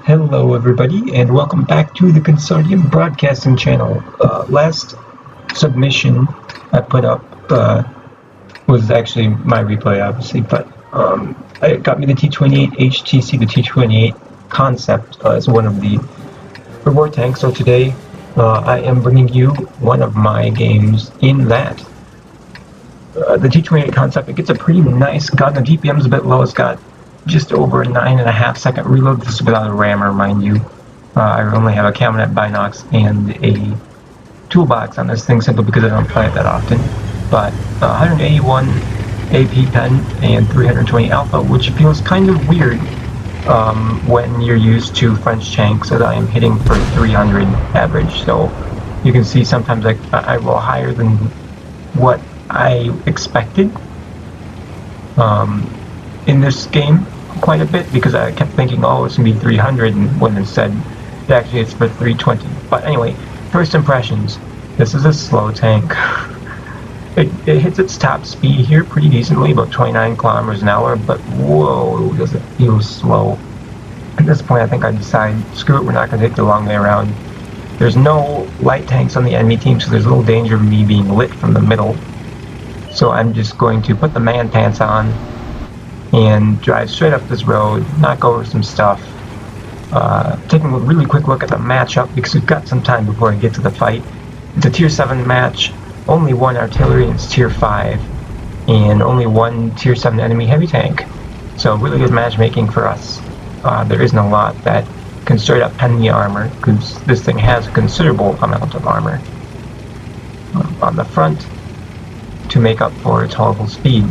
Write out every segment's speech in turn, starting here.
Hello everybody and welcome back to the Consortium Broadcasting Channel. Last submission I put up was actually my replay obviously, but it got me the T28 HTC, the T28 Concept as one of the reward tanks. So today I am bringing you one of my games in that. The T28 Concept, it gets a pretty nice gun. The DPM is a bit low. It's got just over a 9.5 second reload. This is without a rammer, mind you. I only have a Cabinet Binox and a toolbox on this thing simply because I don't play it that often. But 181 AP pen and 320 alpha, which feels kind of weird when you're used to French tanks that I am hitting for 300 average. So you can see sometimes I roll higher than what I expected in this game quite a bit, because I kept thinking, oh, it's gonna be 300, and when instead actually it's for 320. But anyway, first impressions. This is a slow tank. It hits its top speed here pretty decently, about 29 kilometers an hour, but whoa, does it feel slow. At this point I think I decide, screw it, we're not going to take the long way around. There's no light tanks on the enemy team, so there's a little danger of me being lit from the middle. So I'm just going to put the man pants on and drive straight up this road, knock over some stuff, taking a really quick look at the matchup because we've got some time before I get to the fight. It's a tier 7 match, only one artillery and it's tier 5, and only one tier 7 enemy heavy tank. So really good matchmaking for us. There isn't a lot that can straight up pen the armor, because this thing has a considerable amount of armor on the front to make up for its horrible speed.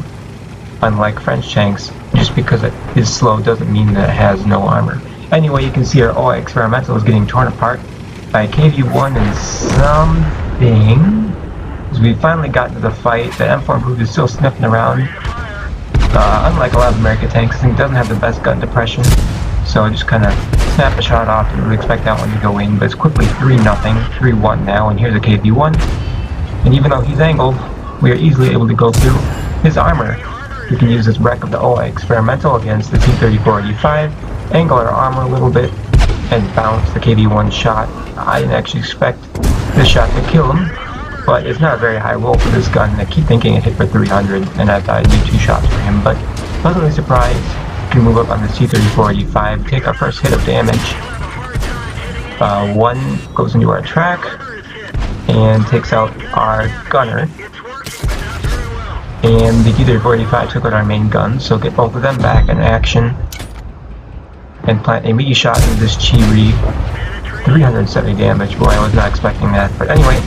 Unlike French tanks, just because it is slow doesn't mean that it has no armor. Anyway, you can see our OI experimental is getting torn apart by KV1 and something. As we finally got to the fight, the M4 improved is still sniffing around. Unlike a lot of American tanks, this thing doesn't have the best gun depression, so I just kind of snap a shot off. Didn't really expect that one to go in, but it's quickly 3-0, 3-1 now, and here's a KV1. And even though he's angled, we are easily able to go through his armor. We can use this wreck of the OI experimental against the T3485, angle our armor a little bit, and bounce the KV1 shot. I didn't actually expect this shot to kill him, but it's not a very high roll for this gun. I keep thinking it hit for 300, and I thought I'd do 2 shots for him, but pleasantly surprised. We can move up on this T3485, take our first hit of damage. One goes into our track, and takes out our gunner. And the T3485 took out our main gun, so get both of them back in action and plant a meaty shot into this Chi-Ri. 370 damage. Boy, I was not expecting that. But anyway,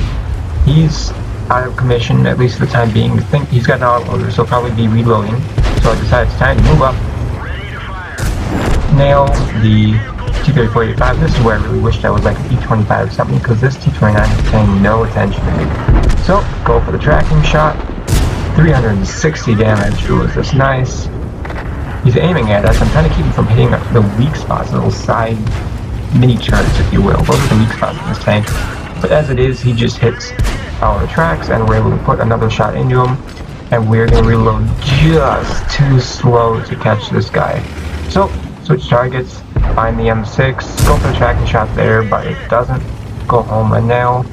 he's out of commission, at least for the time being. I think he's got an autoloader, so he'll probably be reloading. So I decided it's time to move up, nail the T3485. This is where I really wished I was like a T25 or something, because this T29 is paying no attention to me. So, go for the tracking shot. 360 damage. Ooh, is this nice? He's aiming at us. I'm trying to keep him from hitting the weak spots, little side mini charts, if you will. Those are the weak spots in this tank. But as it is, he just hits our tracks, and we're able to put another shot into him. And we're going to reload just too slow to catch this guy. So, switch targets, find the M6, go for the tracking shot there, but it doesn't. Go home and now.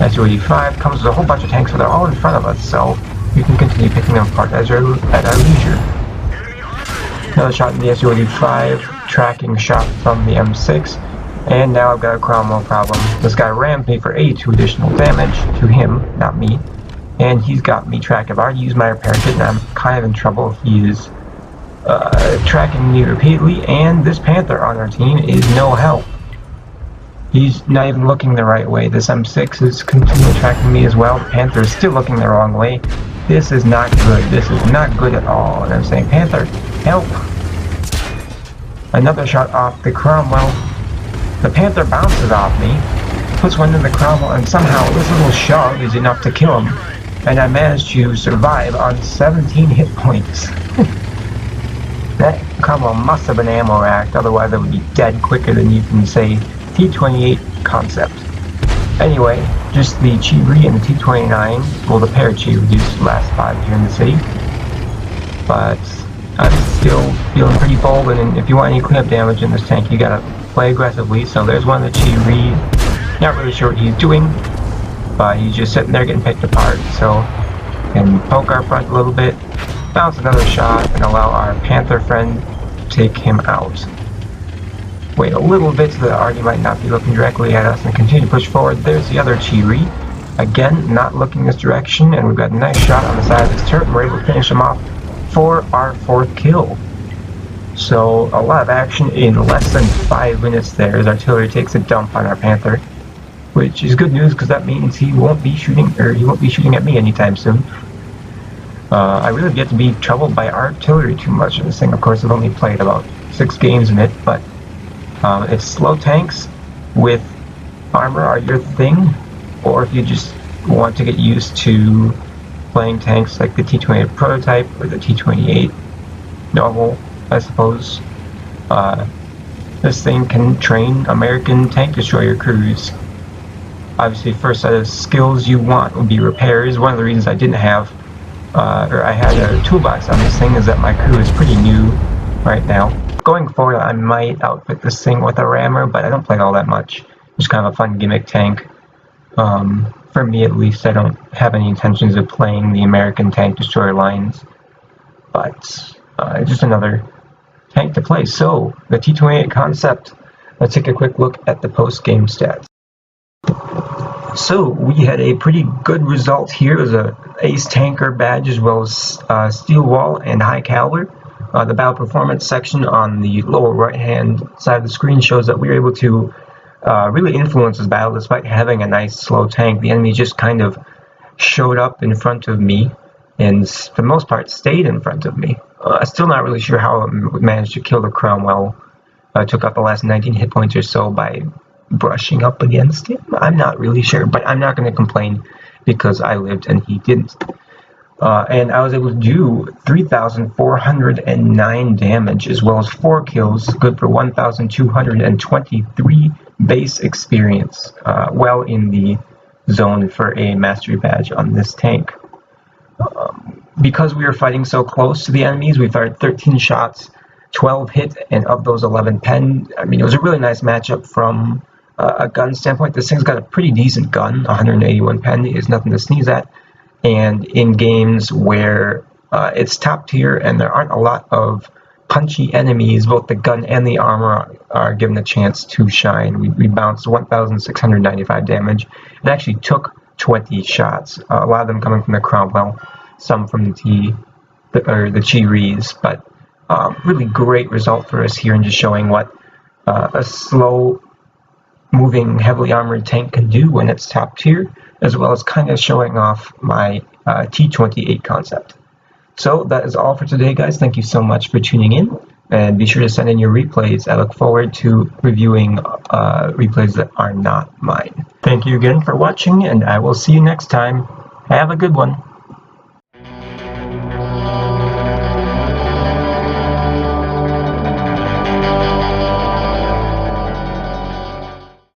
SU-85 comes with a whole bunch of tanks, but they're all in front of us, so we can continue picking them apart at our leisure. Another shot in the SU-85, tracking shot from the M6, and now I've got a Cromwell problem. This guy rammed me for 82 additional damage to him, not me, and he's got me tracked. I've already used my repair kit, and I'm kind of in trouble. He is tracking me repeatedly, and this Panther on our team is no help. He's not even looking the right way. This M6 is continually tracking me as well. The Panther is still looking the wrong way. This is not good. This is not good at all. And I'm saying, Panther, help! Another shot off the Cromwell. The Panther bounces off me, puts one in the Cromwell, and somehow this little shove is enough to kill him. And I managed to survive on 17 hit points. That Cromwell must have been ammo racked, otherwise I would be dead quicker than you can say T28 Concept. Anyway, just the Chi-Ri and the T29, well, the pair Chi-Ri used last 5 here in the city. But I'm still feeling pretty bold, and if you want any cleanup damage in this tank, you gotta play aggressively. So there's one of the Chi. Not really sure what he's doing, but he's just sitting there getting picked apart. So can poke our front a little bit, bounce another shot, and allow our Panther friend to take him out. Wait a little bit so that Artie might not be looking directly at us, and continue to push forward. There's the other Chi. Again, not looking this direction, and we've got a nice shot on the side of his turret, and we're able to finish him off for our 4th kill. So a lot of action in less than 5 minutes there as artillery takes a dump on our Panther, which is good news because that means he won't be shooting at me anytime soon. I really have yet to be troubled by artillery too much in this thing. Of course, I've only played about 6 games in it, but if slow tanks with armor are your thing, or if you just want to get used to playing tanks like the T28 prototype or the T28 normal, I suppose, this thing can train American tank destroyer crews. Obviously, first set of skills you want would be repairs. One of the reasons I didn't have, or I had a toolbox on this thing, is that my crew is pretty new right now. Going forward, I might outfit this thing with a rammer, but I don't play it all that much. It's kind of a fun gimmick tank. For me at least, I don't have any intentions of playing the American tank destroyer lines, but it's just another tank to play. So, the T28 Concept. Let's take a quick look at the post-game stats. So, we had a pretty good result here. It was an ace tanker badge as well as steel wall and high caliber. The battle performance section on the lower right hand side of the screen shows that we were able to really influence this battle despite having a nice slow tank. The enemy just kind of showed up in front of me and for the most part stayed in front of me. Still not really sure how I managed to kill the Cromwell. I took out the last 19 hit points or so by brushing up against him. I'm not really sure, but I'm not going to complain because I lived and he didn't. And I was able to do 3,409 damage as well as 4 kills, good for 1,223 base experience, well in the zone for a mastery badge on this tank. Because we were fighting so close to the enemies, we fired 13 shots, 12 hit, and of those 11 pen. I mean, it was a really nice matchup from a gun standpoint. This thing's got a pretty decent gun. 181 pen is nothing to sneeze at. And in games where it's top tier and there aren't a lot of punchy enemies, both the gun and the armor are given a chance to shine. We bounced 1,695 damage. It actually took 20 shots, a lot of them coming from the Cromwell, some from the Chi-Rees, but really great result for us here and just showing what a slow moving heavily armored tank can do when it's top tier, as well as kind of showing off my T28 concept. So that is all for today, guys. Thank you so much for tuning in, and be sure to send in your replays. I look forward to reviewing replays that are not mine. Thank you again for watching, and I will see you next time. Have a good one.